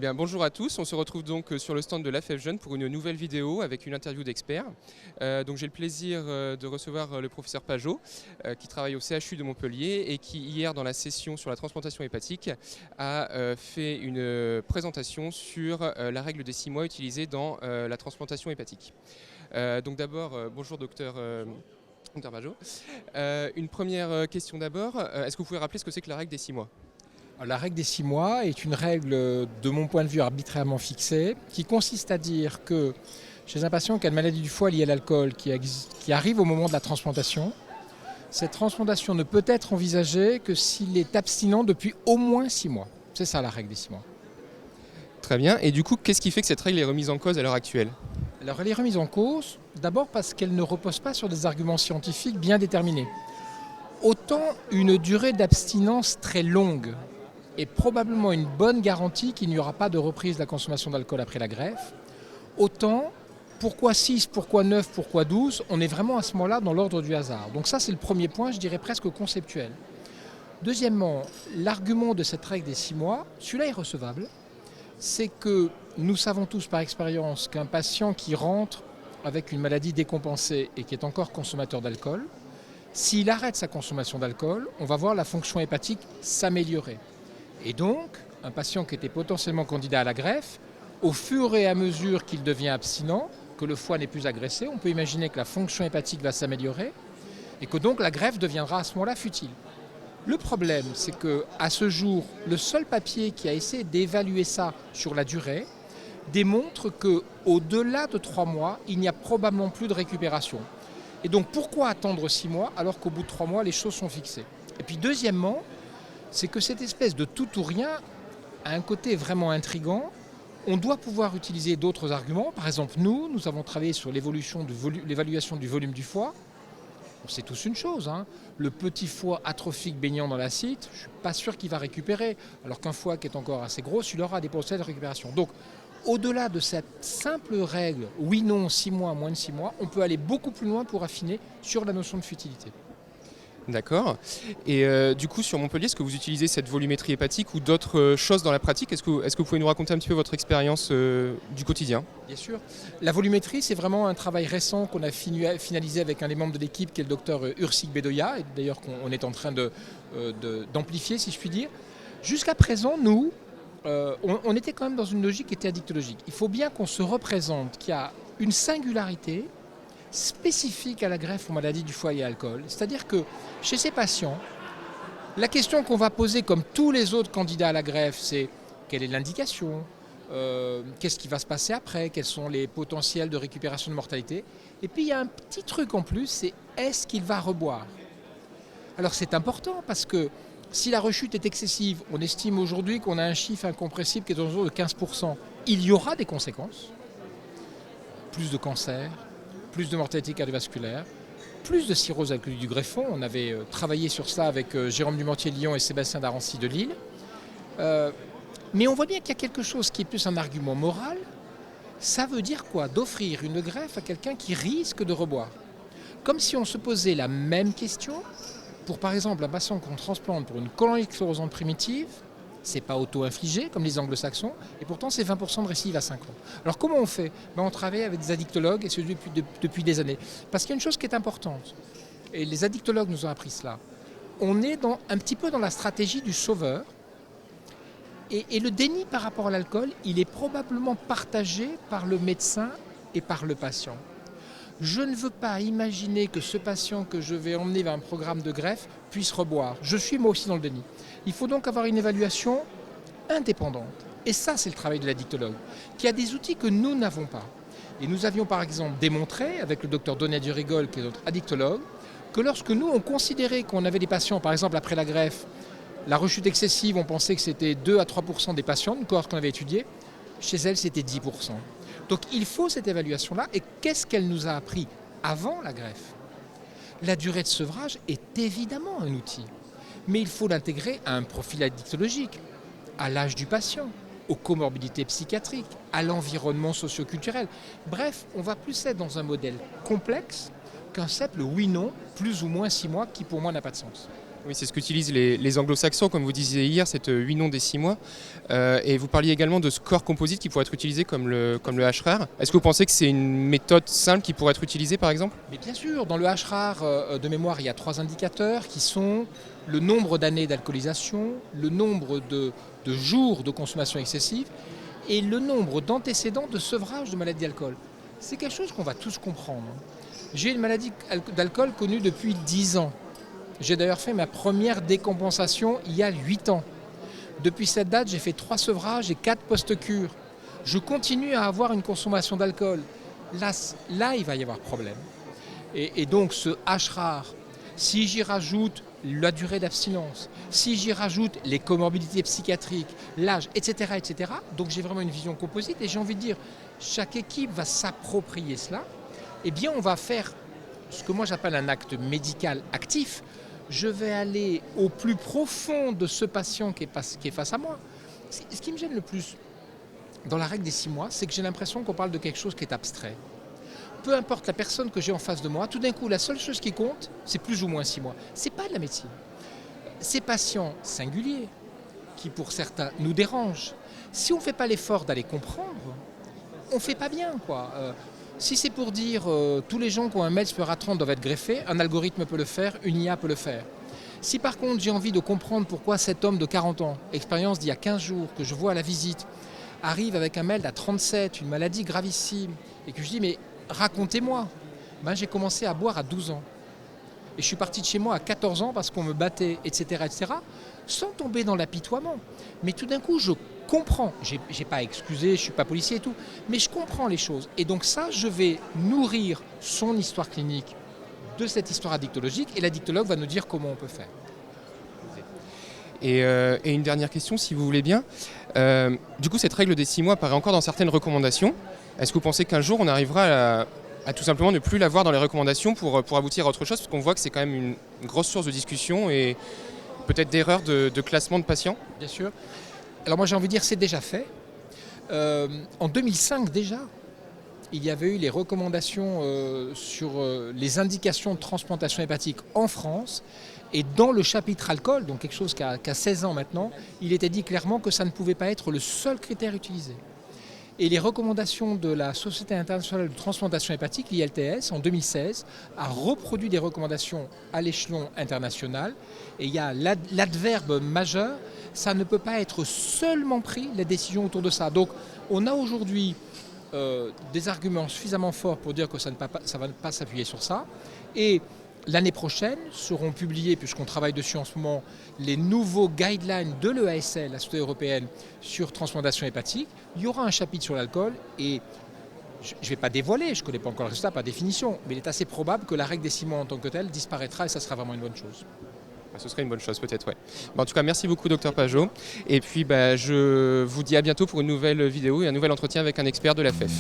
Bien, bonjour à tous, on se retrouve donc sur le stand de l'AFF Jeune pour une nouvelle vidéo avec une interview d'experts. Donc j'ai le plaisir de recevoir le professeur Pajot qui travaille au CHU de Montpellier et qui hier dans la session sur la transplantation hépatique a fait une présentation sur la règle des 6 mois utilisée dans la transplantation hépatique. Donc d'abord, bonjour docteur Pajot. Une première question d'abord, est-ce que vous pouvez rappeler ce que c'est que la règle des 6 mois ? La règle des 6 mois est une règle, de mon point de vue, arbitrairement fixée, qui consiste à dire que chez un patient qui a une maladie du foie liée à l'alcool, qui arrive au moment de la transplantation, cette transplantation ne peut être envisagée que s'il est abstinent depuis au moins 6 mois. C'est ça la règle des 6 mois. Très bien, et du coup, qu'est-ce qui fait que cette règle est remise en cause à l'heure actuelle ? Alors elle est remise en cause, d'abord parce qu'elle ne repose pas sur des arguments scientifiques bien déterminés. Autant une durée d'abstinence très longue est probablement une bonne garantie qu'il n'y aura pas de reprise de la consommation d'alcool après la greffe, autant pourquoi 6, pourquoi 9, pourquoi 12, on est vraiment à ce moment-là dans l'ordre du hasard. Donc ça c'est le premier point, je dirais presque conceptuel. Deuxièmement, l'argument de cette règle des 6 mois, celui-là est recevable, c'est que nous savons tous par expérience qu'un patient qui rentre avec une maladie décompensée et qui est encore consommateur d'alcool, s'il arrête sa consommation d'alcool, on va voir la fonction hépatique s'améliorer. Et donc, un patient qui était potentiellement candidat à la greffe, au fur et à mesure qu'il devient abstinent, que le foie n'est plus agressé, on peut imaginer que la fonction hépatique va s'améliorer et que donc la greffe deviendra à ce moment-là futile. Le problème, c'est qu'à ce jour, le seul papier qui a essayé d'évaluer ça sur la durée démontre qu'au-delà de 3 mois, il n'y a probablement plus de récupération. Et donc pourquoi attendre 6 mois alors qu'au bout de 3 mois, les choses sont fixées ? Et puis deuxièmement, c'est que cette espèce de tout ou rien a un côté vraiment intriguant. On doit pouvoir utiliser d'autres arguments. Par exemple, nous avons travaillé sur l'évaluation du volume du foie. On sait tous une chose, le petit foie atrophique baignant dans l'acide, je ne suis pas sûr qu'il va récupérer, alors qu'un foie qui est encore assez gros, il aura des potentiels de récupération. Donc, au-delà de cette simple règle, oui, non, 6 mois, moins de 6 mois, on peut aller beaucoup plus loin pour affiner sur la notion de futilité. D'accord. Et du coup, sur Montpellier, est-ce que vous utilisez cette volumétrie hépatique ou d'autres choses dans la pratique ? Est-ce que vous pouvez nous raconter un petit peu votre expérience du quotidien ? Bien sûr. La volumétrie, c'est vraiment un travail récent qu'on a finalisé avec un des membres de l'équipe qui est le docteur Ursik Bedoya, et d'ailleurs qu'on est en train d'amplifier, si je puis dire. Jusqu'à présent, nous, on était quand même dans une logique qui était addictologique. Il faut bien qu'on se représente qu'il y a une singularité spécifique à la greffe aux maladies du foie et à l'alcool. C'est-à-dire que chez ces patients, la question qu'on va poser comme tous les autres candidats à la greffe, c'est quelle est l'indication ? Qu'est-ce qui va se passer après ? Quels sont les potentiels de récupération de mortalité ? Et puis il y a un petit truc en plus, c'est est-ce qu'il va reboire ? Alors c'est important parce que si la rechute est excessive, on estime aujourd'hui qu'on a un chiffre incompressible qui est autour de 15%. Il y aura des conséquences. Plus de cancer, plus de mortalité cardiovasculaire, plus de cirrhose alcoolique du greffon. On avait travaillé sur ça avec Jérôme Dumortier de Lyon et Sébastien Darancy de Lille. Mais on voit bien qu'il y a quelque chose qui est plus un argument moral. Ça veut dire quoi ? D'offrir une greffe à quelqu'un qui risque de reboire. Comme si on se posait la même question pour, par exemple, un patient qu'on transplante pour une colonique sclérosante primitive. C'est pas auto-infligé, comme les anglo-saxons, et pourtant c'est 20% de récidive à 5 ans. Alors comment on fait ? On travaille avec des addictologues, et ce depuis des années. Parce qu'il y a une chose qui est importante, et les addictologues nous ont appris cela. On est un petit peu dans la stratégie du sauveur, et le déni par rapport à l'alcool, il est probablement partagé par le médecin et par le patient. Je ne veux pas imaginer que ce patient que je vais emmener vers un programme de greffe puisse reboire. Je suis moi aussi dans le déni. Il faut donc avoir une évaluation indépendante. Et ça, c'est le travail de l'addictologue, qui a des outils que nous n'avons pas. Et nous avions par exemple démontré, avec le docteur Donia Durigol, qui est notre addictologue, que lorsque nous, on considérait qu'on avait des patients, par exemple après la greffe, la rechute excessive, on pensait que c'était 2 à 3% des patients, une cohorte qu'on avait étudiée, chez elle, c'était 10%. Donc il faut cette évaluation-là. Et qu'est-ce qu'elle nous a appris avant la greffe ? La durée de sevrage est évidemment un outil, mais il faut l'intégrer à un profil addictologique, à l'âge du patient, aux comorbidités psychiatriques, à l'environnement socio-culturel. Bref, on va plus être dans un modèle complexe qu'un simple oui-non, plus ou moins 6 mois, qui pour moi n'a pas de sens. Oui, c'est ce qu'utilisent les anglo-saxons, comme vous disiez hier, c'est 8 noms des 6 mois. Et vous parliez également de score composite qui pourrait être utilisé comme le HRAR. Est-ce que vous pensez que c'est une méthode simple qui pourrait être utilisée par exemple? Mais bien sûr, dans le HRAR de mémoire, il y a 3 indicateurs qui sont le nombre d'années d'alcoolisation, le nombre de jours de consommation excessive et le nombre d'antécédents de sevrage de maladie d'alcool. C'est quelque chose qu'on va tous comprendre. J'ai une maladie d'alcool connue depuis 10 ans. J'ai d'ailleurs fait ma première décompensation il y a 8 ans. Depuis cette date, j'ai fait 3 sevrages et 4 post-cures. Je continue à avoir une consommation d'alcool. Là, il va y avoir problème. Et donc ce HRAR, si j'y rajoute la durée d'abstinence, si j'y rajoute les comorbidités psychiatriques, l'âge, etc., donc j'ai vraiment une vision composite et j'ai envie de dire, chaque équipe va s'approprier cela, eh bien on va faire ce que moi j'appelle un acte médical actif. Je vais aller au plus profond de ce patient qui est face à moi. Ce qui me gêne le plus dans la règle des 6 mois, c'est que j'ai l'impression qu'on parle de quelque chose qui est abstrait. Peu importe la personne que j'ai en face de moi, tout d'un coup, la seule chose qui compte, c'est plus ou moins 6 mois. Ce n'est pas de la médecine. Ces patients singuliers, qui pour certains nous dérangent, si on ne fait pas l'effort d'aller comprendre, on ne fait pas bien, quoi. Si c'est pour dire tous les gens qui ont un MELS per A30 doivent être greffés, un algorithme peut le faire, une IA peut le faire. Si par contre j'ai envie de comprendre pourquoi cet homme de 40 ans, expérience d'il y a 15 jours, que je vois à la visite, arrive avec un MELD à 37, une maladie gravissime, et que je dis mais racontez-moi, j'ai commencé à boire à 12 ans. Et je suis parti de chez moi à 14 ans parce qu'on me battait, etc., sans tomber dans l'apitoiement. Mais tout d'un coup, je comprends. J'ai pas excusé, je ne suis pas policier et tout, mais je comprends les choses. Et donc ça, je vais nourrir son histoire clinique de cette histoire addictologique et l'addictologue va nous dire comment on peut faire. Et une dernière question, si vous voulez bien. Du coup, cette règle des 6 mois apparaît encore dans certaines recommandations. Est-ce que vous pensez qu'un jour, on arrivera à tout simplement ne plus l'avoir dans les recommandations pour aboutir à autre chose? Parce qu'on voit que c'est quand même une grosse source de discussion et peut-être d'erreur de classement de patients. Bien sûr. Alors moi, j'ai envie de dire c'est déjà fait. En 2005 déjà, il y avait eu les recommandations sur les indications de transplantation hépatique en France. Et dans le chapitre alcool, donc quelque chose qui a 16 ans maintenant, il était dit clairement que ça ne pouvait pas être le seul critère utilisé. Et les recommandations de la Société internationale de transplantation hépatique, l'ILTS, en 2016, a reproduit des recommandations à l'échelon international. Et il y a l'adverbe majeur, ça ne peut pas être seulement pris, la décision autour de ça. Donc on a aujourd'hui des arguments suffisamment forts pour dire que ça ne va pas s'appuyer sur ça. Et l'année prochaine seront publiés, puisqu'on travaille dessus en ce moment, les nouveaux guidelines de l'EASL, la Société européenne, sur transplantation hépatique. Il y aura un chapitre sur l'alcool et je ne vais pas dévoiler, je ne connais pas encore le résultat par définition, mais il est assez probable que la règle des 6 mois en tant que telle disparaîtra et ça sera vraiment une bonne chose. Ce serait une bonne chose peut-être, ouais. En tout cas, merci beaucoup Dr Pajot. Et puis je vous dis à bientôt pour une nouvelle vidéo et un nouvel entretien avec un expert de la FEF.